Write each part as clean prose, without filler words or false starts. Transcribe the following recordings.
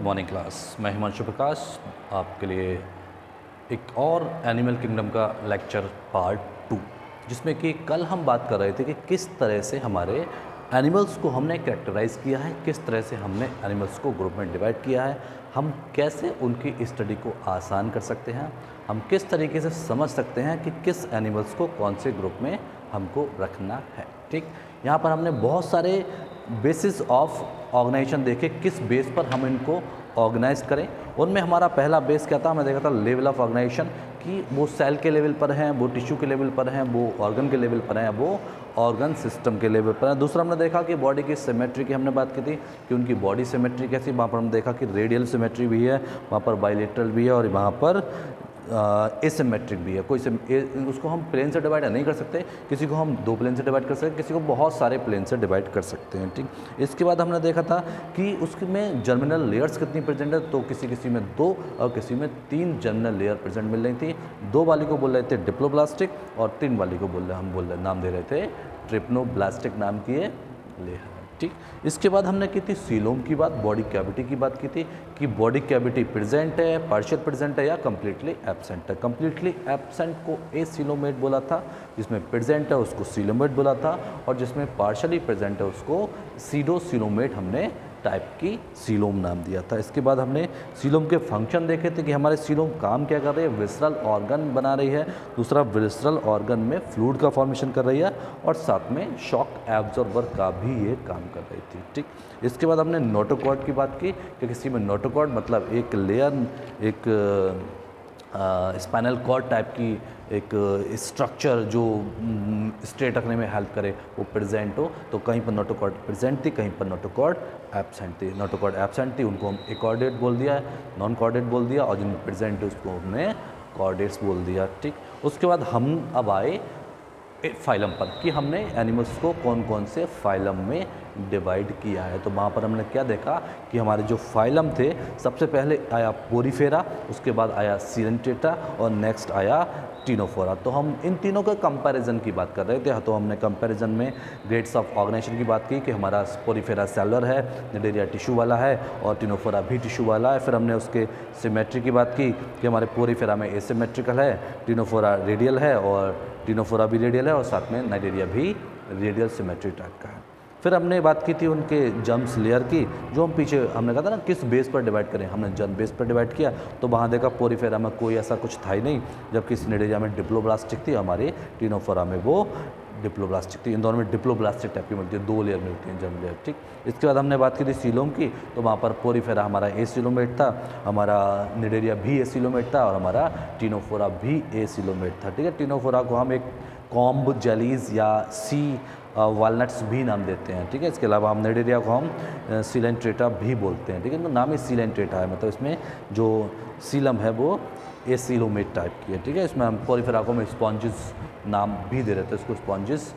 Morning class. मैं हिमांशु प्रकाश आपके लिए एक और एनिमल किंगडम का लेक्चर पार्ट 2, जिसमें कि कल हम बात कर रहे थे कि किस तरह से हमारे एनिमल्स को हमने कैरेक्टराइज़ किया है, किस तरह से हमने एनिमल्स को ग्रुप में डिवाइड किया है, हम कैसे उनकी स्टडी को आसान कर सकते हैं, हम किस तरीके से समझ सकते हैं कि किस एनिमल्स को कौन से ग्रुप में हमको रखना है। ठीक, यहाँ पर हमने बहुत सारे बेसिस ऑफ ऑर्गेनाइजेशन देखे, किस बेस पर हम इनको ऑर्गेनाइज करें। उनमें हमारा पहला बेस क्या था, हमने देखा था लेवल ऑफ ऑर्गेनाइजेशन, कि वो सेल के लेवल पर हैं, वो टिश्यू के लेवल पर हैं, वो ऑर्गन के लेवल पर हैं, वो ऑर्गन सिस्टम के लेवल पर है। दूसरा हमने देखा कि बॉडी की सिमेट्री की हमने बात की थी कि उनकी बॉडी सिमेट्री कैसी, वहाँ पर हमने देखा कि रेडियल सिमेट्री भी है, वहाँ पर बाइलेटरल भी है और वहाँ पर एसिमेट्रिक भी है। उसको हम प्लेन से डिवाइड नहीं कर सकते, किसी को हम 2 प्लेन से डिवाइड कर सकते हैं, किसी को बहुत सारे प्लेन से डिवाइड कर सकते हैं। ठीक, इसके बाद हमने देखा था कि उसमें जर्मिनल लेयर्स कितनी प्रेजेंट है, तो किसी में 2 और किसी में 3 जर्मिनल लेयर प्रेजेंट मिल रही थी। 2 वाली को बोल रहे थे डिप्लोब्लास्टिक और 3 वाली को नाम दे रहे थे ट्रिप्नोब्लास्टिक नाम की ये लेयर। ठीक, इसके बाद हमने की थी सीलोम की बात, बॉडी कैविटी की बात की थी कि बॉडी कैविटी प्रेजेंट है, पार्शियल प्रेजेंट है या कम्प्लीटली एब्सेंट है। कम्प्लीटली एब्सेंट को एसीलोमेट बोला था, जिसमें प्रेजेंट है उसको सीलोमेट बोला था, और जिसमें पार्शियली प्रेजेंट है उसको सीडोसीलोमेट हमने टाइप की सीलोम नाम दिया था। इसके बाद हमने सीलोम के फंक्शन देखे थे कि हमारे सीलोम काम क्या कर रही है, विसरल ऑर्गन बना रही है, दूसरा विसरल ऑर्गन में फ्लूइड का फॉर्मेशन कर रही है और साथ में शॉक एब्जॉर्बर का भी ये काम कर रही थी। ठीक, इसके बाद हमने नोटोकॉर्ड की बात की कि किसी में नोटोकॉर्ड मतलब एक लेयर, एक स्पाइनल कॉर्ड टाइप की एक स्ट्रक्चर जो स्ट्रेट रखने में हेल्प करे वो प्रेजेंट हो, तो कहीं पर नोटोकॉर्ड प्रेजेंट थी, कहीं पर नोटोकॉर्ड एब्सेंट थी। नोटोकॉर्ड एब्सेंट थी उनको हम एकॉर्डेट बोल दिया, नॉन कॉर्डेट बोल दिया, और जिनमें प्रेजेंट है उसको हमने कॉर्डेट्स बोल दिया। ठीक, उसके बाद हम अब आए फाइलम पर कि हमने एनिमल्स को कौन कौन से फाइलम में डिवाइड किया है। तो वहाँ पर हमने क्या देखा कि हमारे जो फाइलम थे, सबसे पहले आया पोरीफेरा, उसके बाद आया सीरेंटेटा और नेक्स्ट आया टिनोफोरा। तो हम इन तीनों के कंपैरिजन की बात कर रहे थे। तो हमने कंपैरिजन में ग्रेड्स ऑफ ऑर्गेनाइजेशन की बात की कि हमारा पोरीफेरा सेलुलर है, निडेरिया टिश्यू वाला है और टिनोफोरा भी टिश्यू वाला है। फिर हमने उसके सिमेट्री की बात की कि हमारे पोरीफेरा में एसिमेट्रिकल है, टिनोफोरा रेडियल है और टिनोफोरा भी रेडियल है और साथ में नाइडेरिया भी रेडियल सिमेट्री टाइप का है। फिर हमने बात की थी उनके जर्म्स लेयर की, जो हम पीछे हमने कहा था ना किस बेस पर डिवाइड करें, हमने जर्म बेस पर डिवाइड किया। तो वहाँ देखा पोरीफेरा में कोई ऐसा कुछ था ही नहीं, जबकि सिनेडेरिया में डिप्लोब्लास्टिक थी, हमारी टिनोफोरा में वो डिप्लोब्लास्टिक थी। इन दोनों में डिप्लोब्लास्टिक टाइप की मिलती है, 2 लेयर मिलती हैं जर्म लेयर। ठीक, इसके बाद हमने बात की थी सीलोम की, तो वहाँ पर पोरीफेरा हमारा एसिलोमेट था, हमारा निडेरिया भी एसिलोमेट था और हमारा टिनोफोरा भी एसिलोमेट था। ठीक है, टिनोफोरा को हम एक कॉम्ब जेलीज या सी वालनट्स भी नाम देते हैं। ठीक है, इसके अलावा हम निडेरिया को हम सीलेंट्रेटा भी बोलते हैं। ठीक है, तो नाम ही सीलेंट्रेटा है, मतलब इसमें जो सीलम है वो एसिलोमेट टाइप की है। ठीक है, इसमें हम पोरीफेरा को हम स्पॉन्जिस नाम भी दे रहे थे, इसको स्पॉन्जिस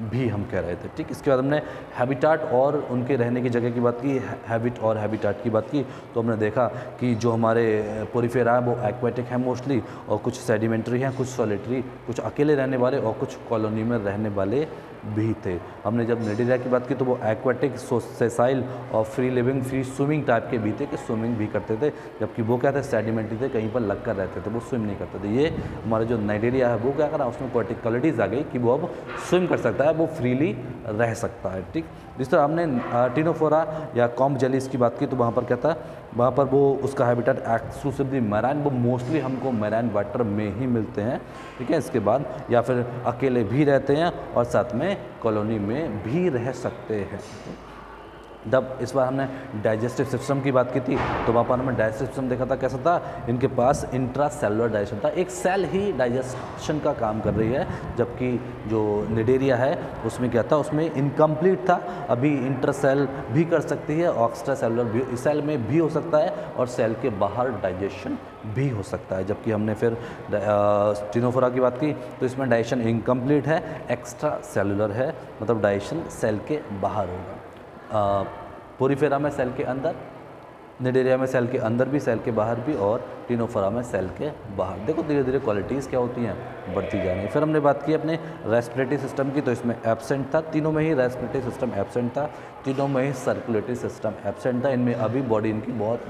भी हम कह रहे थे। ठीक, इसके बाद हमने हैबिटाट और उनके रहने की जगह की बात की, हैबिट और हैबिटाट की बात की। तो हमने देखा कि जो हमारे पोरीफेरा है वो एक्वेटिक है मोस्टली, और कुछ सेडिमेंट्री हैं, कुछ सॉलिटरी, कुछ अकेले रहने वाले और कुछ कॉलोनी में रहने वाले भी थे। हमने जब निडेरिया की बात की तो वो एक्वेटिक, सेसाइल और free living, free swimming type के भी थे कि स्विमिंग भी करते थे, जबकि वो क्या थे, सेडिमेंट्री थे, कहीं पर लग कर रहते थे, वो स्विम नहीं करते थे। ये हमारा जो निडेरिया है वो क्या करा, उसमें क्वाटिक क्वालिटीज़ आ गई कि वो अब स्विम कर सकता है, वो फ्रीली रह सकता है। ठीक, जिस तरह हमने टिनोफोरा या कॉम्ब जेलीज की बात की तो वहाँ पर क्या था, वहाँ पर वो उसका हैबिटेट एक्सक्लूसिवली मैराइन, वो मोस्टली हमको मैराइन वाटर में ही मिलते हैं। ठीक है, इसके बाद या फिर अकेले भी रहते हैं और साथ में कॉलोनी में भी रह सकते हैं। जब इस बार हमने डाइजेस्टिव सिस्टम की बात की थी तो वहाँ पर हमने डाइजेस्टिव सिस्टम देखा था, कैसा था, इनके पास इंट्रा सेलुलर डाइजेशन था, एक सेल ही डाइजेशन का काम कर रही है, जबकि जो निडेरिया है उसमें क्या था, उसमें इनकम्प्लीट था, अभी इंटरसेल भी कर सकती है, एक्स्ट्रा सेलुलर भी सेल में भी हो सकता है और सेल के बाहर डाइजेशन भी हो सकता है। जबकि हमने फिर टिनोफोरा की बात की तो इसमें डाइजेशन इनकम्प्लीट है, एक्स्ट्रा सेलुलर है, मतलब डाइजेशन सेल के बाहर होगा। पोरीफेरा में सेल के अंदर, निडेरिया में सेल के अंदर भी, सेल के बाहर भी, और टिनोफोरा में सेल के बाहर। देखो धीरे धीरे क्वालिटीज़ क्या होती हैं, बढ़ती जा रही हैं। फिर हमने बात की अपने रेस्पिरेटरी सिस्टम की, तो इसमें एब्सेंट था, तीनों में ही रेस्पिरेटरी सिस्टम एब्सेंट था, तीनों में ही सर्कुलेटरी सिस्टम एब्सेंट था। इनमें अभी बॉडी इनकी बहुत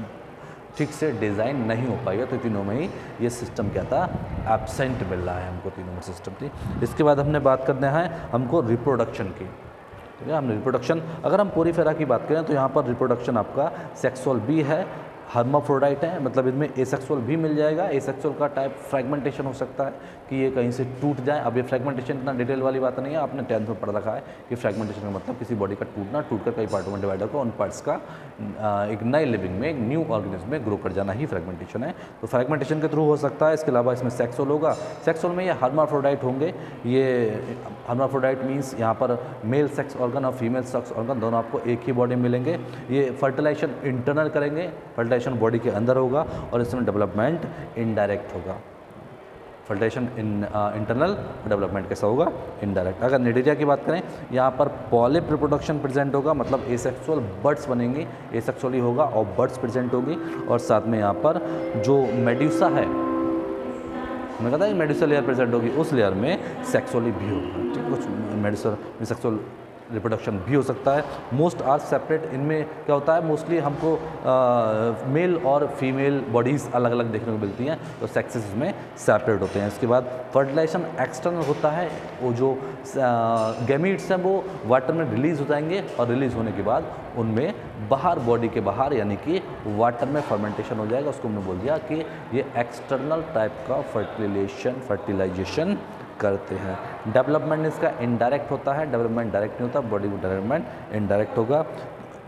ठीक से डिज़ाइन नहीं हो पाएगा। तो तीनों में ही ये सिस्टम क्या था, एब्सेंट मिल रहा है हमको तीनों में सिस्टम थी। इसके बाद हमने बात करना है हमको रिप्रोडक्शन की, ठीक है। हमने रिप्रोडक्शन, अगर हम पोरीफेरा की बात करें तो यहाँ पर रिप्रोडक्शन आपका सेक्सुअल भी है, हर्माफ्रोडाइट है, मतलब इनमें एसेक्सुअल भी मिल जाएगा। एसेक्सुअल का टाइप फ्रेगमेंटेशन हो सकता है कि ये कहीं से टूट जाए। अब ये फ्रेगमेंटेशन इतना डिटेल वाली बात नहीं है, आपने 10th में पढ़ रखा है कि फ्रेगमेंटेशन का मतलब किसी बॉडी का टूटना, टूटकर कई पार्टों में डिवाइड होकर उन पार्ट्स का एक नए लिविंग में, एक न्यू ऑर्गेनिज्म में ग्रो कर जाना ही फ्रेगमेंटेशन है। तो फ्रेगमेंटेशन के थ्रू हो सकता है। इसके अलावा इसमें सेक्सुअल होगा, सेक्सुअल में ये हर्माफ्रोडाइट होंगे। ये हर्माफ्रोडाइट मीन्स यहाँ पर मेल सेक्स ऑर्गन और फीमेल सेक्स ऑर्गन दोनों आपको एक ही बॉडी में मिलेंगे। ये फर्टिलाइजेशन इंटरनल करेंगे, फर्टिलाइजेशन बॉडी के अंदर होगा और इसमें डेवलपमेंट इनडायरेक्ट होगा। फर्टिलाइजेशन इंटरनल, डेवलपमेंट कैसा होगा, इनडायरेक्ट। अगर निडेरिया की बात करें, यहाँ पर पॉलिप रिप्रोडक्शन प्रेजेंट होगा, मतलब एसेक्सुअल बर्ड्स बनेंगी, एसेक्सुअली होगा और बर्ड्स प्रेजेंट होगी। और साथ में यहाँ पर जो मेड्यूसा है, मैं कहता है मेड्यूसा लेयर प्रेजेंट होगी, उस लेयर में सेक्सुअली भी होगा, ठीक है। कुछ मेड्यूसा में सेक्सुअल रिप्रोडक्शन भी हो सकता है। Most are separate. इनमें क्या होता है, मोस्टली हमको मेल और फीमेल बॉडीज़ अलग अलग देखने को मिलती हैं, तो सेक्सेस में सेपरेट होते हैं। इसके बाद फर्टिलाइजेशन एक्सटर्नल होता है, वो जो गैमीट्स हैं वो वाटर में रिलीज़ हो जाएंगे और रिलीज़ होने के बाद उनमें बाहर, बॉडी के बाहर, यानी कि वाटर में फर्मेंटेशन हो जाएगा। उसको हमने बोल दिया कि ये एक्सटर्नल टाइप का फर्टिलाइजेशन करते हैं। डेवलपमेंट इसका इनडायरेक्ट होता है, डेवलपमेंट डायरेक्ट नहीं होता, बॉडी में डेवलपमेंट इनडायरेक्ट होगा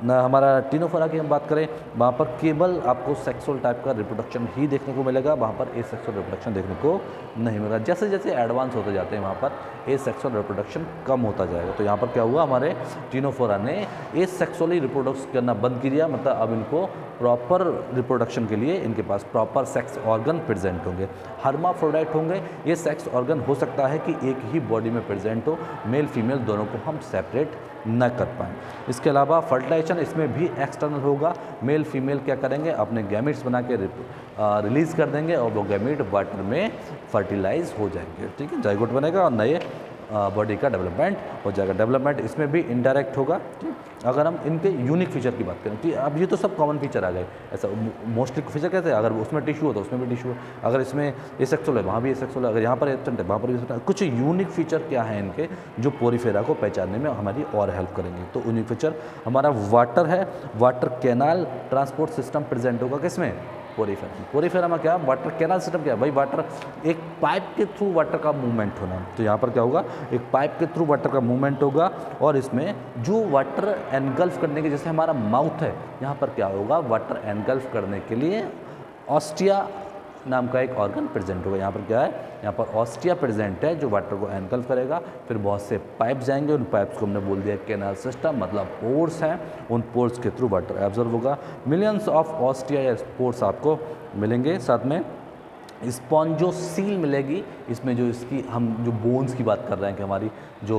ना। हमारा टीनोफोरा की हम बात करें, वहाँ पर केवल आपको सेक्सुअल टाइप का रिप्रोडक्शन ही देखने को मिलेगा, वहाँ पर एसेक्सुअल रिप्रोडक्शन देखने को नहीं मिलेगा। जैसे जैसे एडवांस होते जाते हैं वहाँ पर एसेक्सुअल रिप्रोडक्शन कम होता जाएगा। तो यहाँ पर क्या हुआ, हमारे टीनोफोरा ने एसेक्सुअली रिप्रोडक्ट करना बंद कर दिया, मतलब अब इनको प्रॉपर रिप्रोडक्शन के लिए इनके पास प्रॉपर सेक्स ऑर्गन प्रेजेंट होंगे। हर्माफ्रोडाइट होंगे। ये सेक्स ऑर्गन हो सकता है कि एक ही बॉडी में प्रेजेंट हो, मेल फीमेल दोनों को हम सेपरेट न कर पाएँ। इसके अलावा फर्टिलाइजेशन इसमें भी एक्सटर्नल होगा। मेल फीमेल क्या करेंगे, अपने गैमेट्स बना के रिलीज़ कर देंगे और वो गैमेट वाटर में फर्टिलाइज हो जाएंगे, ठीक है। जाइगोट बनेगा और नए बॉडी का डेवलपमेंट हो जाएगा। डेवलपमेंट इसमें भी इनडायरेक्ट होगा, ठीक। अगर हम इनके यूनिक फीचर की बात करें, ठीक, अब ये तो सब कॉमन फीचर आ गए। ऐसा मोस्टली फीचर कैसे है, अगर उसमें टिश्यू हो तो उसमें भी टिश्यू है, अगर इसमें एसेक्सुअल है वहाँ भी एसेक्सुअल है, अगर यहाँ पर एब्सेंट है वहाँ पर भी एब्सेंट है। कुछ यूनिक फीचर क्या है इनके, जो पोरीफेरा को पहचानने में हमारी और हेल्प करेंगे। तो यूनिक फीचर हमारा वाटर है, water canal transport system present होगा किसमें, पोरीफेरा। पोरीफेरा में क्या, वाटर कैनाल सिस्टम क्या है भाई, वाटर एक पाइप के थ्रू वाटर का मूवमेंट होना। तो यहाँ पर क्या होगा, एक पाइप के थ्रू वाटर का मूवमेंट होगा और इसमें जो वाटर एनगल्फ करने के, जैसे हमारा माउथ है, यहाँ पर क्या होगा, वाटर एनगल्फ करने के लिए ऑस्टिया नाम का एक ऑर्गन प्रेजेंट होगा। यहाँ पर क्या है, यहाँ पर ऑस्टिया प्रेजेंट है जो वाटर को एनगल्फ करेगा। फिर बहुत से पाइप जाएंगे, उन पाइप्स को हमने बोल दिया कैनाल सिस्टम, मतलब पोर्स हैं, उन पोर्स के थ्रू वाटर एब्जॉर्ब होगा। मिलियंस ऑफ ऑस्टिया या पोर्स आपको मिलेंगे। साथ में स्पॉन्जोसील मिलेगी, इसमें जो इसकी हम जो बोन्स की बात कर रहे हैं कि हमारी जो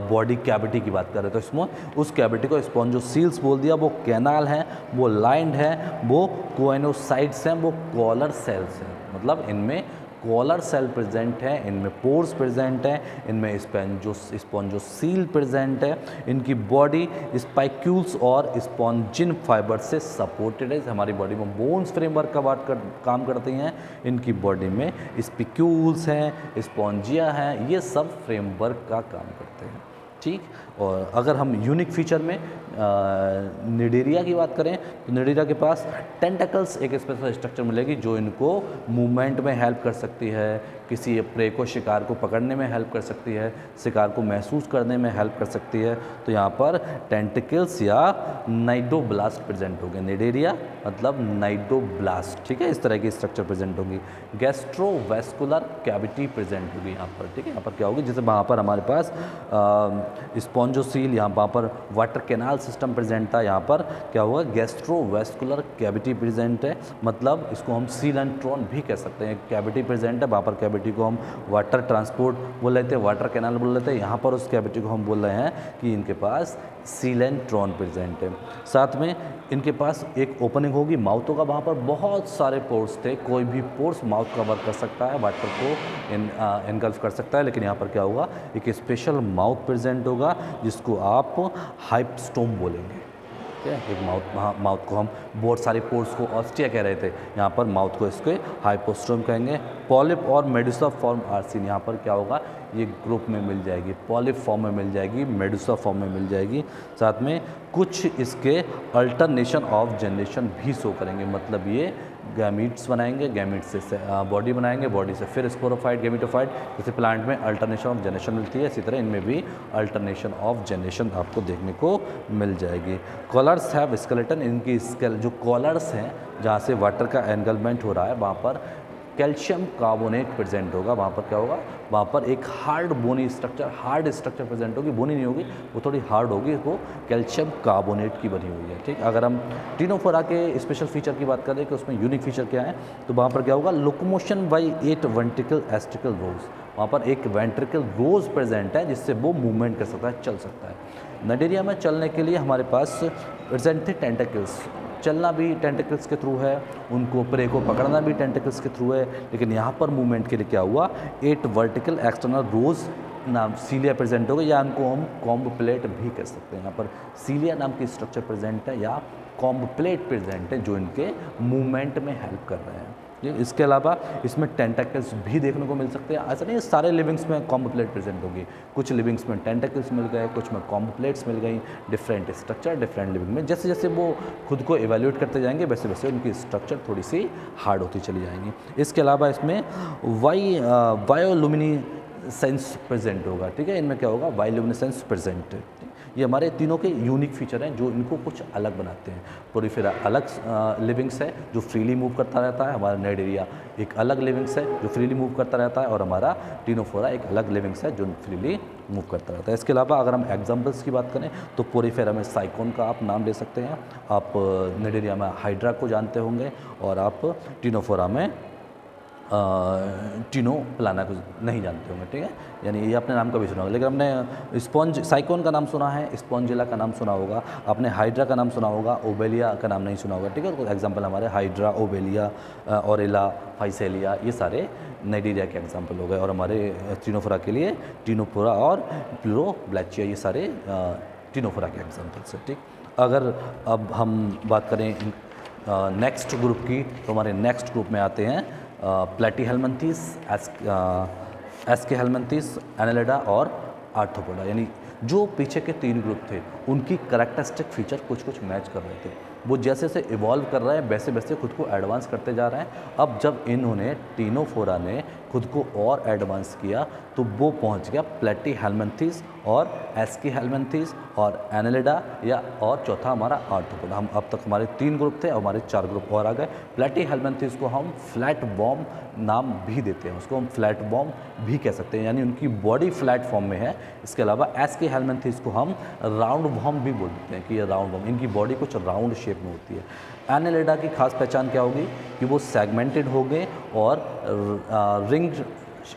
बॉडी कैविटी की बात कर रहे हैं, तो इसमें उस कैविटी को स्पॉन्जोसील्स बोल दिया। वो कैनाल हैं, वो लाइंड हैं, वो कोएनोसाइट्स हैं, वो कॉलर सेल्स हैं, मतलब इनमें कॉलर सेल प्रेजेंट है, इनमें पोर्स प्रेजेंट हैं, इनमें स्पॉन्जोसील प्रेजेंट है। इनकी बॉडी स्पाइक्यूल्स और स्पॉन्जिन फाइबर से सपोर्टेड है। हमारी बॉडी में बोन्स फ्रेमवर्क का काम करती हैं, इनकी बॉडी में स्पिक्यूल्स हैं, स्पॉन्जिया हैं, ये सब फ्रेमवर्क का काम करते हैं, ठीक। और अगर हम यूनिक फीचर में निडेरिया की बात करें, तो निडेरिया के पास टेंटेकल्स एक स्पेशल स्ट्रक्चर मिलेगी जो इनको मूवमेंट में हेल्प कर सकती है, किसी प्रे को, शिकार को पकड़ने में हेल्प कर सकती है, शिकार को महसूस करने में हेल्प कर सकती है। तो यहाँ पर टेंटिकल्स या नाइडोब्लास्ट प्रेजेंट होंगे। निडेरिया मतलब नाइडोब्लास्ट, ठीक है, इस तरह की स्ट्रक्चर प्रेजेंट होगी। गैस्ट्रोवेस्कुलर कैविटी प्रेजेंट होगी यहाँ पर, ठीक है। यहाँ पर क्या होगी, जैसे वहाँ पर हमारे पास स्पॉन्जोसील, यहाँ पर वाटर कैनाल सिस्टम प्रेजेंट था, यहाँ पर क्या होगा, गैस्ट्रोवेस्कुलर कैविटी प्रेजेंट है, मतलब इसको हम सीलेंट्रॉन भी कह सकते हैं। कैविटी प्रेजेंट है, वहाँ पर कैविटी को हम वाटर ट्रांसपोर्ट बोल रहे थे, वाटर कैनाल बोल रहे थे, यहाँ पर उस कैविटी को हम बोल रहे हैं कि इनके पास सीलेंट्रॉन प्रेजेंट है। साथ में इनके पास एक ओपनिंग होगी, माउथ होगा, वहाँ पर बहुत सारे पोर्स थे, कोई भी पोर्स माउथ कवर कर सकता है, वाटर को एनगल्फ कर सकता है। लेकिन यहाँ पर क्या होगा, एक स्पेशल माउथ प्रेजेंट होगा जिसको आप हाइपस्टोम बोलेंगे, ठीक है। एक माउथ को हम बहुत सारे पोर्स को ऑस्टिया कह रहे थे, यहाँ पर माउथ को इसके हाइपोस्ट्रोम कहेंगे। पॉलिप और मेडुसा फॉर्म आर सीन, यहाँ पर क्या होगा, ये ग्रुप में मिल जाएगी, पॉलिप फॉर्म में मिल जाएगी, मेडुसा फॉर्म में मिल जाएगी। साथ में कुछ इसके अल्टरनेशन ऑफ जनरेशन भी शो करेंगे, मतलब ये गैमीट्स बनाएंगे, गैमीट्स से बॉडी बनाएंगे, बॉडी से फिर स्पोरोफाइट, गैमीटोफाइट, जैसे प्लांट में अल्टरनेशन ऑफ जनरेशन मिलती है, इसी तरह इनमें भी अल्टरनेशन ऑफ जनरेशन आपको देखने को मिल जाएगी। कॉलर्स हैव स्केलेटन, इनकी जो कॉलर्स हैं जहाँ से वाटर का एंगलमेंट हो रहा है वहाँ पर कैल्शियम कार्बोनेट प्रेजेंट होगा, वहाँ पर क्या होगा, वहाँ पर एक हार्ड स्ट्रक्चर प्रेजेंट होगी, बोनी नहीं होगी, वो थोड़ी हार्ड होगी, वो कैल्शियम कार्बोनेट की बनी हुई है। ठीक, अगर हम टिनोफोरा के स्पेशल फीचर की बात करें कि उसमें यूनिक फीचर क्या है, तो वहाँ पर क्या होगा, लोकोमोशन बाई 8 वेंट्रिकल एस्ट्रिकल रोज, वहाँ पर एक वेंट्रिकल रोज प्रेजेंट है जिससे वो मूवमेंट कर सकता है, चल सकता है। नाइडेरिया में चलने के लिए हमारे पास प्रेजेंट थे टेंटेकल्स, चलना भी टेंटिकल्स के थ्रू है, उनको प्रे को पकड़ना भी टेंटिकल्स के थ्रू है, लेकिन यहाँ पर मूवमेंट के लिए क्या हुआ, 8 वर्टिकल एक्सटर्नल रोज नाम सीलिया प्रेजेंट हो गई, या उनको हम कॉम्ब प्लेट भी कह सकते हैं। यहाँ पर सीलिया नाम की स्ट्रक्चर प्रेजेंट है या कॉम्ब प्लेट प्रेजेंट है जो इनके मूवमेंट में हेल्प कर रहे हैं। इसके अलावा इसमें टेंटेकल्स भी देखने को मिल सकते हैं, ऐसा नहीं सारे लिविंग्स में कॉम्ब प्लेट प्रेजेंट होगी, कुछ लिविंग्स में टेंटेकल्स मिल गए, कुछ में कॉम्ब प्लेट्स मिल गई, डिफरेंट स्ट्रक्चर डिफरेंट लिविंग में। जैसे जैसे वो खुद को एवेल्यूएट करते जाएंगे वैसे वैसे उनकी स्ट्रक्चर थोड़ी सी हार्ड होती चली जाएंगी। इसके अलावा इसमें बायोलुमिनेसेंस प्रेजेंट होगा, ठीक है, इनमें क्या होगा, बायोलुमिनेसेंस प्रेजेंट। ये हमारे तीनों के यूनिक फीचर हैं जो इनको कुछ अलग बनाते हैं। पोरिफेरा अलग लिविंग्स है जो फ्रीली मूव करता रहता है, हमारा नाइडेरिया एक अलग लिविंग्स है जो फ्रीली मूव करता रहता है, और हमारा टिनोफोरा एक अलग लिविंग्स है जो फ्रीली मूव करता रहता है। इसके अलावा अगर हम एग्जाम्पल्स की बात करें तो पोरिफेरा में साइकोन का आप नाम ले सकते हैं, आप नाइडेरिया में हाइड्रा को जानते होंगे, और आप टिनोफोरा में टिनो प्लाना को नहीं जानते होंगे, ठीक है, यानी ये अपने नाम का भी सुना होगा, लेकिन हमने स्पॉन्ज साइकोन का नाम सुना है, स्पॉन्जिला का नाम सुना होगा, आपने हाइड्रा का नाम सुना होगा, ओबेलिया का नाम नहीं सुना होगा, ठीक है। तो एग्जांपल हमारे हाइड्रा, ओबेलिया, ओरेला, फाइसेलिया, ये सारे नाइडेरिया के एग्जांपल हो गए, और हमारे टिनोफोरा के लिए टिनोफोरा और प्लूरोब्लैचिया, ये सारे टिनोफोरा के एग्जाम्पल्स हैं, ठीक। अगर अब हम बात करें नेक्स्ट ग्रुप की, तो हमारे नेक्स्ट ग्रुप में आते हैं प्लेटीहेल्मिन्थीस, एस्केहेल्मिन्थीस, एनालिडा और आर्थ्रोपोडा, यानी जो पीछे के 3 ग्रुप थे उनकी करैक्टरिस्टिक फीचर कुछ कुछ मैच कर रहे थे, वो जैसे जैसे इवॉल्व कर रहे हैं वैसे वैसे खुद को एडवांस करते जा रहे हैं। अब जब इन्होंने टिनोफोरा ने खुद को और एडवांस किया तो वो पहुंच गया प्लेटीहेल्मिन्थीस और एस्केहेल्मिन्थीस और एनालिडा, या और चौथा हमारा आर्थ्रोपोडा। हम अब तक हमारे 3 ग्रुप थे, हमारे 4 ग्रुप और आ गए। प्लेटीहेल्मिन्थीस को हम फ्लैट बॉम नाम भी देते हैं, उसको हम फ्लैट बॉम भी कह सकते हैं, यानी उनकी बॉडी फ्लैट फॉर्म में है। इसके अलावा एस्केहेल्मिन्थीस को हम राउंड बॉम भी बोल देते हैं कि ये राउंड बॉम, इनकी बॉडी कुछ राउंड शेप में होती है। एनालिडा की खास पहचान क्या होगी कि वो सेगमेंटेड होंगे और रिंग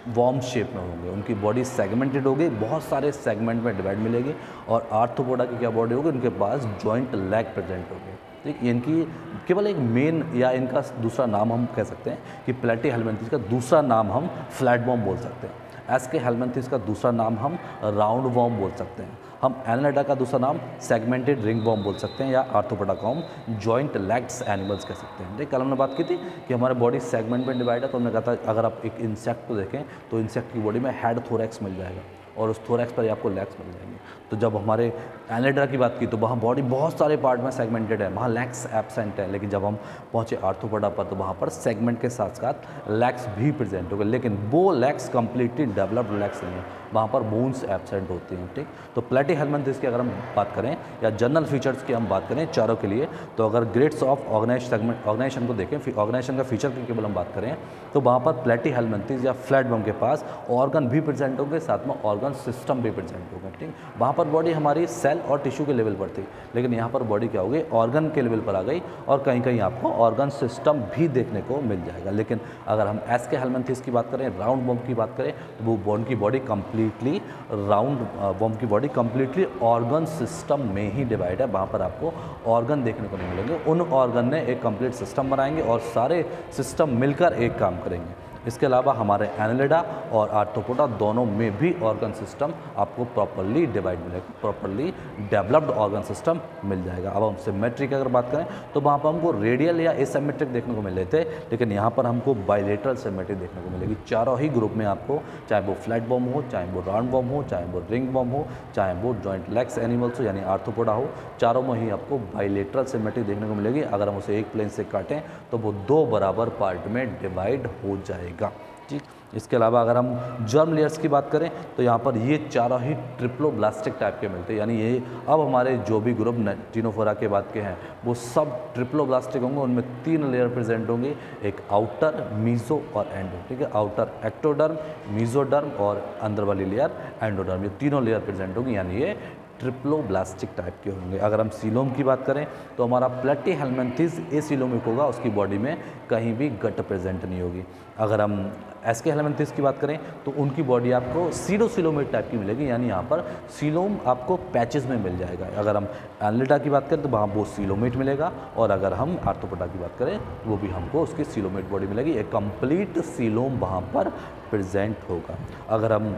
वॉर्म शेप में होंगे, उनकी बॉडी सेगमेंटेड होगी, बहुत सारे सेगमेंट में डिवाइड मिलेगी। और आर्थ्रोपोडा की क्या बॉडी होगी, उनके पास जॉइंट लेग प्रेजेंट होंगे, ठीक। इनकी केवल एक मेन या इनका दूसरा नाम हम कह सकते हैं कि प्लेटीहेल्मिन्थीस का दूसरा नाम हम फ्लैट बॉम बोल सकते हैं, एस्केहेल्मिन्थीस का दूसरा नाम हम राउंड वॉर्म बोल सकते हैं, हम एनालिडा का दूसरा नाम सेगमेंटेड रिंग वॉर्म बोल सकते हैं, या आर्थ्रोपोडा को हम जॉइंट लेग्स एनिमल्स कह सकते हैं। ठीक, कल हमने बात की थी कि हमारे बॉडी सेगमेंट में डिवाइड है, तो हमने कहा था अगर आप एक इंसेक्ट को देखें तो इंसेक्ट की बॉडी में हेड थोरैक्स मिल जाएगा और उस थोरैक्स पर ही आपको लेग्स मिल जाएंगे। तो जब हमारे एनालिडा की बात की तो वहाँ बॉडी बहुत सारे पार्ट में सेगमेंटेड है, वहाँ लेग्स एब्सेंट है, लेकिन जब हम पहुँचे आर्थ्रोपोडा पर तो वहाँ पर सेगमेंट के साथ साथ लेग्स भी प्रेजेंट हो गए, लेकिन वो लेग्स कंप्लीटली डेवलप्ड लेग्स नहीं है, वहाँ पर बोन्स एब्सेंट होती हैं। ठीक, तो प्लेटीहेल्मिन्थीस की अगर हम बात करें या जनरल फीचर्स की हम बात करें चारों के लिए, तो अगर ग्रेड्स ऑफ ऑर्गेनाइजेशन को देखें, ऑर्गेनाइजेशन का फीचर की केवल हम बात करें तो वहाँ पर प्लेटीहेल्मिन्थीस या फ्लैट बॉम के पास ऑर्गन भी प्रेजेंट होंगे, साथ में ऑर्गन सिस्टम भी प्रेजेंट होंगे। ठीक, वहाँ पर बॉडी हमारी सेल और टिश्यू के लेवल पर थी, लेकिन यहाँ पर बॉडी क्या हो गई, ऑर्गन के लेवल पर आ गई, और कहीं कहीं आपको ऑर्गन सिस्टम भी देखने को मिल जाएगा। लेकिन अगर हम एस्केहेल्मिन्थीस की बात करें, राउंड बॉम की बात करें, तो वो बॉन की बॉडी कंप्लीटली राउंड बॉम की बॉडी कंप्लीटली ऑर्गन सिस्टम में ही डिवाइड है, वहाँ पर आपको ऑर्गन देखने को नहीं मिलेंगे। उन ऑर्गन ने एक कंप्लीट सिस्टम बनाएंगे और सारे सिस्टम मिलकर एक काम करेंगे। इसके अलावा हमारे एनालिडा और आर्थ्रोपोडा दोनों में भी ऑर्गन सिस्टम आपको प्रॉपरली डिवाइड मिलेगा, प्रॉपरली डेवलप्ड ऑर्गन सिस्टम मिल जाएगा। अब हम सिमेट्री की अगर बात करें तो वहाँ पर हमको रेडियल या एसिमेट्रिक देखने को मिल रहे थे, लेकिन यहाँ पर हमको बाइलेटरल सिमेट्री देखने को मिलेगी। चारों ही ग्रुप में आपको, चाहे वो फ्लैट बॉम हो, चाहे वो राउंड बॉम हो, चाहे वो रिंग बॉम हो, चाहे वो जॉइंट लेग्स एनिमल्स हो यानी आर्थ्रोपोडा हो, चारों में ही आपको बाइलेटरल सिमेट्री देखने को मिलेगी। अगर हम उसे एक प्लेन से काटें तो वो 2 बराबर पार्ट में डिवाइड हो जाएगा जी। इसके अलावा अगर हम जर्म लेयर्स की बात करें तो यहाँ पर ये चारों ही ट्रिप्लोब्लास्टिक टाइप के मिलते हैं, यानी ये अब हमारे जो भी ग्रुप टिनोफोरा के बाद के हैं वो सब ट्रिप्लोब्लास्टिक होंगे। उनमें 3 लेयर प्रेजेंट होंगी, एक आउटर, मीजो और एंडो। ठीक है, आउटर एक्टोडर्म, मीजोडर्म और अंदर वाली लेयर एंडोडर्म, ये तीनों लेयर प्रेजेंट होंगी, यानी ये ट्रिप्लोब्लास्टिक टाइप के होंगे। अगर हम सीलोम की बात करें तो हमारा प्लेटीहेल्मिन्थेस एसिलोमिक होगा, उसकी बॉडी में कहीं भी गट प्रेजेंट नहीं होगी। अगर हम एस्के हेल्मिन्थेस की बात करें तो उनकी बॉडी आपको सीरोसिलोमेट टाइप की मिलेगी, यानी यहाँ पर सीलोम आपको पैचेस में मिल जाएगा। अगर हम एनालिडा की बात करें तो वहाँ वो सीलोमेट मिलेगा, और अगर हम आर्थ्रोपोडा की बात करें वो भी हमको उसकी सीलोमेट बॉडी मिलेगी, एक कंप्लीट सीलोम वहाँ पर प्रेजेंट होगा। अगर हम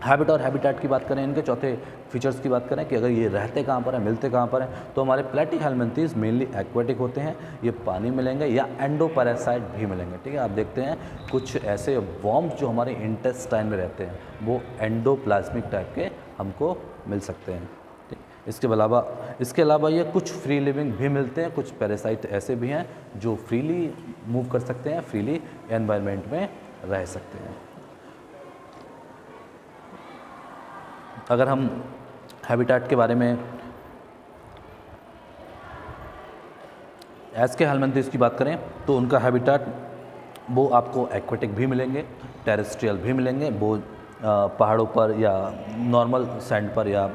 हैबिट और हैबिटेट की बात करें, इनके चौथे फीचर्स की बात करें कि अगर ये रहते कहाँ पर हैं, मिलते कहाँ पर हैं, तो हमारे प्लेटीहेल्मिन्थेस मेनली एक्वेटिक होते हैं, ये पानी मिलेंगे या एंडोपैरासाइट भी मिलेंगे। ठीक है, आप देखते हैं कुछ ऐसे वॉर्म्स जो हमारे इंटेस्टाइन में रहते हैं वो एंडोप्लाज्मिक टाइप के हमको मिल सकते हैं। ठीक, इसके अलावा ये कुछ फ्री लिविंग भी मिलते हैं, कुछ पैरासाइट ऐसे भी हैं जो फ्रीली मूव कर सकते हैं, फ्रीली एनवायरनमेंट में रह सकते हैं। अगर हम हैबिटेट के बारे में एस्के हेल्मिन्थेस की बात करें तो उनका हैबिटेट वो आपको एक्वेटिक भी मिलेंगे, टेरेस्ट्रियल भी मिलेंगे, वो पहाड़ों पर या नॉर्मल सैंड पर या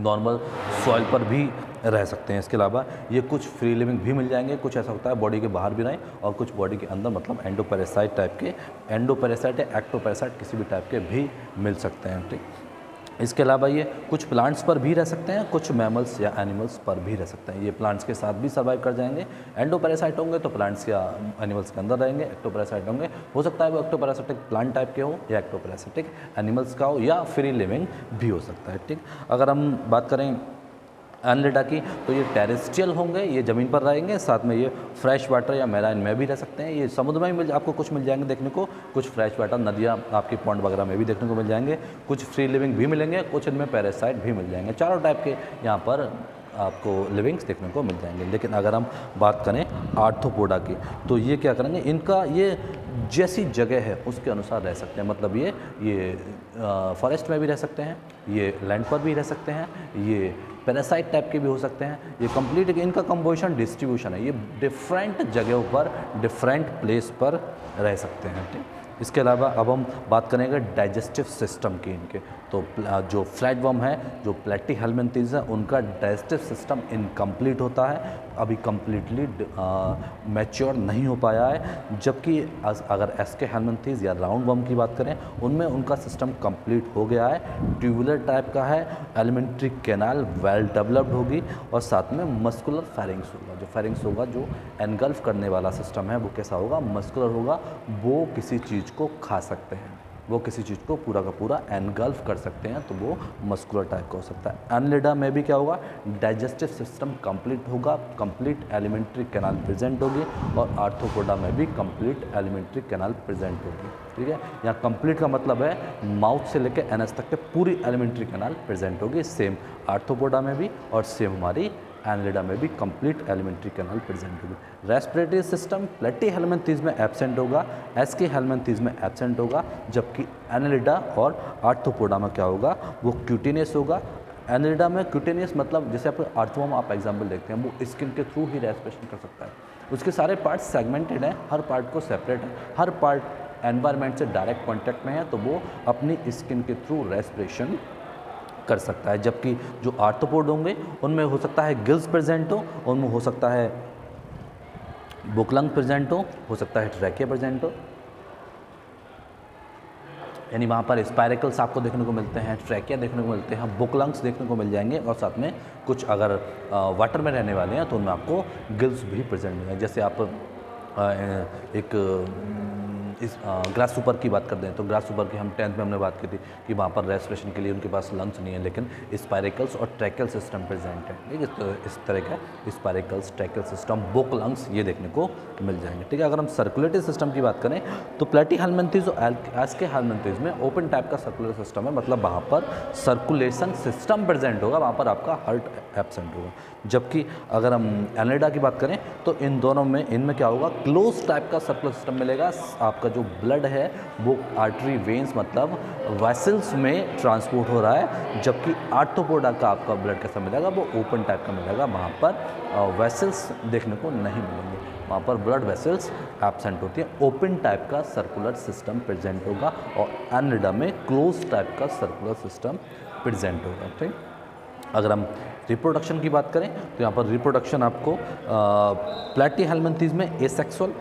नॉर्मल सॉइल पर भी रह सकते हैं। इसके अलावा ये कुछ फ्री लिविंग भी मिल जाएंगे, कुछ ऐसा होता है बॉडी के बाहर भी रहें और कुछ बॉडी के अंदर, मतलब एंडोपैरासाइट टाइप के, एंडोपैरासाइट या एक्टोपैरासाइट किसी भी टाइप के भी मिल सकते हैं। ठीक, इसके अलावा ये कुछ प्लांट्स पर भी रह सकते हैं, कुछ मैमल्स या एनिमल्स पर भी रह सकते हैं। ये प्लांट्स के साथ भी सर्वाइव कर जाएंगे। एंडोपैरासाइट होंगे तो प्लांट्स या एनिमल्स के अंदर रहेंगे, एक्टोपैरासाइट होंगे हो सकता है वो एक्टोपैरासाइटिक प्लांट टाइप के हो या एक्टोपैरासाइटिक एनिमल्स का हो या फ्री लिविंग भी हो सकता है। ठीक, अगर हम बात करें एनालिडा की तो ये टेरेस्ट्रियल होंगे, ये ज़मीन पर रहेंगे, साथ में ये फ्रेश वाटर या मैराइन में भी रह सकते हैं। ये समुद्र में भी आपको कुछ मिल जाएंगे देखने को, कुछ फ्रेश वाटर नदियाँ आपकी पॉन्ड वगैरह में भी देखने को मिल जाएंगे, कुछ फ्री लिविंग भी मिलेंगे, कुछ इनमें पैरासाइट भी मिल जाएंगे। चारों टाइप के यहाँ पर आपको लिविंग्स देखने को मिल जाएंगे। लेकिन अगर हम बात करें आर्थ्रोपोडा की तो ये क्या करेंगे, इनका ये जैसी जगह है उसके अनुसार रह सकते हैं, मतलब ये फॉरेस्ट में भी रह सकते हैं, ये लैंड पर भी रह सकते हैं, ये पैरासाइट टाइप के भी हो सकते हैं। ये कंप्लीट इनका कंपोजिशन डिस्ट्रीब्यूशन है, ये डिफरेंट जगहों पर डिफरेंट प्लेस पर रह सकते हैं। ठीक, इसके अलावा अब हम बात करेंगे डाइजेस्टिव सिस्टम की इनके, तो जो फ्लैट वर्म है, जो प्लेटीहेल्मिन्थेस है, उनका डाइजेस्टिव सिस्टम इनकम्प्लीट होता है, अभी कम्प्लीटली मैच्योर नहीं हो पाया है। जबकि अगर एस्के हेल्मिन्थेस या राउंड वर्म की बात करें उनमें उनका सिस्टम कंप्लीट हो गया है, ट्यूबुलर टाइप का है, एलिमेंट्री कैनाल वेल डेवलप्ड होगी और साथ में मस्कुलर फेरिंग्स होगा। जो फेरिंग्स होगा, जो एनगल्फ करने वाला सिस्टम है वो कैसा होगा, मस्कुलर होगा, वो किसी चीज़ को खा सकते हैं, वो किसी चीज़ को पूरा का पूरा एनगल्फ कर सकते हैं, तो वो मस्कुलर टाइप का हो सकता है। एनालिडा में भी क्या होगा, डाइजेस्टिव सिस्टम कंप्लीट होगा, कंप्लीट एलिमेंट्री कैनाल प्रेजेंट होगी, और आर्थ्रोपोडा में भी कंप्लीट एलिमेंट्री कैनाल प्रेजेंट होगी। ठीक है, यहाँ कंप्लीट का मतलब है माउथ से लेकर एनस तक के पूरी एलिमेंट्री कैनाल प्रेजेंट होगी, सेम आर्थ्रोपोडा में भी और सेम हमारी एनालिडा में भी कंप्लीट एलिमेंट्री कैनाल प्रेजेंट होगी। रेस्पिरेटरी सिस्टम प्लेटीहेल्मिन्थेस में एब्सेंट होगा, एस्के हेल्मिन्थेस में एब्सेंट होगा, जबकि एनालिडा और आर्थ्रोपोडा में क्या होगा, वो क्यूटेनियस होगा। एनालिडा में क्यूटेनियस मतलब जैसे आप अर्थवर्म आप एग्जाम्पल देखते हैं, वो स्किन के थ्रू ही रेस्पिरेशन कर सकता है, उसके सारे पार्ट सेगमेंटेड हैं, हर पार्ट को सेपरेट है, हर पार्ट एनवायरनमेंट से डायरेक्ट कॉन्टैक्ट में है, तो वो अपनी स्किन के थ्रू रेस्पिरेशन कर सकता है। जबकि जो आर्थ्रोपोड होंगे उनमें हो सकता है गिल्स प्रेजेंट हो, उनमें हो सकता है बुकलंग प्रेजेंट हो सकता है ट्रैकिया प्रेजेंट हो, यानी वहाँ पर स्पायरिकल्स आपको देखने को मिलते हैं, ट्रैकिया देखने को मिलते हैं, बुकलंग्स देखने को मिल जाएंगे, और साथ में कुछ अगर वाटर में रहने वाले हैं तो उनमें आपको गिल्स भी प्रेजेंट हैं। जैसे आप एक इस ग्रास सुपर की बात करते हैं तो ग्रास सुपर की हम 10th में हमने बात की थी कि वहाँ पर रेस्पिरेशन के लिए उनके पास लंग्स नहीं है, लेकिन स्पाइरेकल्स और ट्रैकल सिस्टम प्रेजेंट है। ठीक है, तो इस तरह का स्पाइरेकल्स, ट्रैकल सिस्टम, बोक लंग्स ये देखने को मिल जाएंगे। ठीक है, अगर हम सर्कुलेटरी सिस्टम की बात करें तो प्लेटीहेल्मिन्थेस और एस्केहेल्मिन्थेस में ओपन टाइप का सर्कुलर सिस्टम है, मतलब वहाँ पर सर्कुलेशन सिस्टम प्रेजेंट होगा, वहाँ पर आपका हार्ट एब्सेंट होगा। जबकि अगर हम एनेलिडा की बात करें तो इन दोनों में, इनमें क्या होगा, क्लोज टाइप का सर्कुलर सिस्टम मिलेगा। आपका जो ब्लड है वो आर्टरी, वेन्स मतलब वेसल्स में ट्रांसपोर्ट हो रहा है, जबकि आर्थ्रोपोडा का आपका ब्लड कैसा मिलेगा, वो ओपन टाइप का मिलेगा, वहाँ पर वेसल्स देखने को नहीं मिलेंगे, वहाँ पर ब्लड वेसल्स एब्सेंट होती है। ओपन टाइप का सर्कुलर सिस्टम प्रेजेंट होगा और एनेलिडा में क्लोज टाइप का सर्कुलर सिस्टम प्रेजेंट होगा। ठीक, अगर हम रिप्रोडक्शन की बात करें तो यहाँ पर रिप्रोडक्शन आपको प्लेटीहेल्मिन्थेस में एसेक्सुअल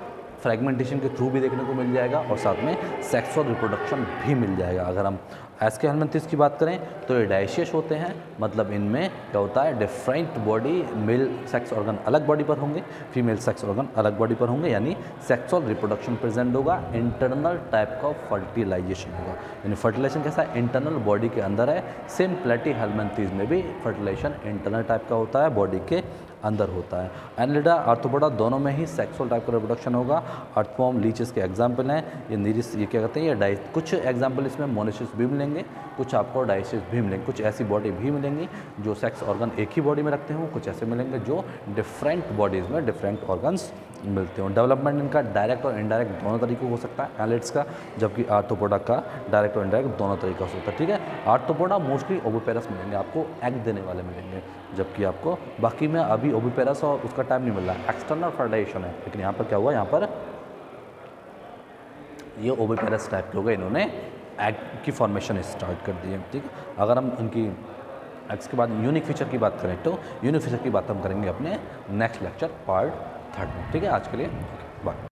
फ्रेगमेंटेशन के थ्रू भी देखने को मिल जाएगा और साथ में सेक्सुअल रिप्रोडक्शन भी मिल जाएगा। अगर हम एस्केहेल्मिन्थेस की बात करें तो ये डायशियस होते हैं, मतलब इनमें क्या होता है, different body, male sex organ अलग बॉडी पर होंगे, फीमेल सेक्स ऑर्गन अलग बॉडी पर होंगे, यानी सेक्सुअल रिप्रोडक्शन प्रेजेंट होगा। इंटरनल टाइप का फर्टिलाइजेशन होगा, यानी फर्टिलाइजेशन कैसा है, इंटरनल बॉडी के अंदर है। सेम प्लेटीहेल्मिन्थेस में भी फर्टिलाइजेशन इंटरनल टाइप का होता है, बॉडी के अंदर होता है। एनेलिडा, आर्थ्रोपोडा दोनों में ही सेक्सुअल टाइप का रिप्रोडक्शन होगा। अर्थवॉर्म, लीचेस के एग्जाम्पल हैं, ये नीरिस, ये क्या कहते हैं, ये कुछ एग्जाम्पल इसमें मोनोसिस भी मिलेंगे, कुछ आपको डायसिस भी मिलेंगे, कुछ ऐसी बॉडी भी मिलेंगी जो सेक्स ऑर्गन एक ही बॉडी में रखते हों, कुछ ऐसे मिलेंगे जो डिफरेंट बॉडीज़ में डिफरेंट ऑर्गन्स मिलते हों। डेवलपमेंट इनका डायरेक्ट और इनडायरेक्ट दोनों तरीकों हो सकता है एनालिड्स का, जबकि आर्थ्रोपोडा का डायरेक्ट और इनडायरेक्ट दोनों तरीका हो सकता है। ठीक है, आर्थ्रोपोडा मोस्टली ओविपेरस मिलेंगे, आपको एग देने वाले मिलेंगे, जबकि आपको बाकी में अभी ओविपेरस और उसका टाइम नहीं मिल रहा है, एक्सटर्नल फर्टिलाइजेशन है। लेकिन यहाँ पर क्या हुआ, यहाँ पर ये ओविपेरस टाइप के हो गए, इन्होंने एग की फॉर्मेशन स्टार्ट कर दी है। ठीक है, अगर हम इनकी एग्स के बाद यूनिक फीचर की बात करें तो यूनिक फीचर की बात हम करेंगे अपने नेक्स्ट लेक्चर पार्ट 3 में। ठीक है, आज के लिए बाय।